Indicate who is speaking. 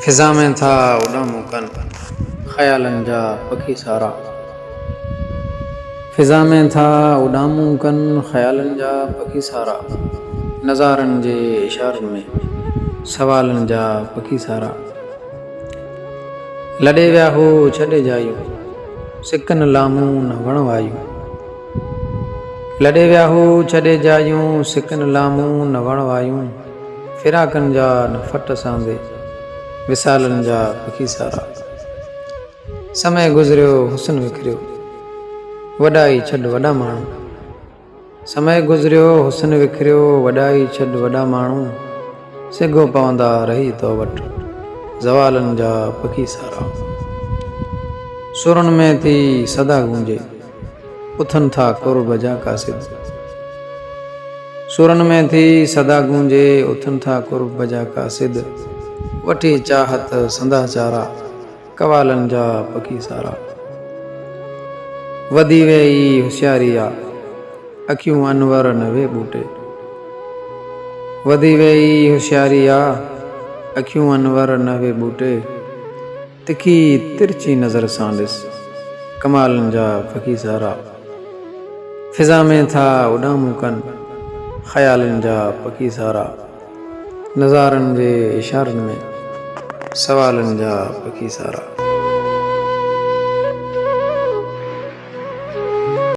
Speaker 1: फिजा में था उड़ामू कन ख्यालन जा पखी सारा। फिजा में था उड़ामू कन ख्यालन जा पखी सारा। नज़ारन जे इशारन में सवालन जा पखी सारा। लड़े विया हो छॾे जायूं सिकन लामू न वणवायूं। लड़े विया हो छॾे जायूं सिकन लामू न वणवायूं। फिराकन जा न फट सांदे विसालन जा पखी सारा। समय गुज़रियो हुस्न विखरियो वॾाई छॾ वॾा माण्हू। समय गुज़रियो हुस्न विखरियो वॾाई छॾ वॾा माण्हू। सिघो पवंदा रही तो वटि ज़वालन जा पखी सारा। सुरन में थी सदा गूंजे उथन था कुर्ब जा कासिद। सुरन में थी सदा गूंजे उथन था कुर्ब जा कासिद। वठी चाहत संदा चारा कवालन जा पखी सारा। वधी वेई होशियारी आ अखियूं अनवर न वे बूटे। वधी वेई होशियारी आ अखियूं अनवर न वे बूटे। तिखी तिरछी नज़र सां ॾिस कमालन जा पखी सारा। फिजा में था उड़ामू कन ख्यालन जा पखी सारा। नज़ारन जे इशारन में सवालन जा पखी सारा।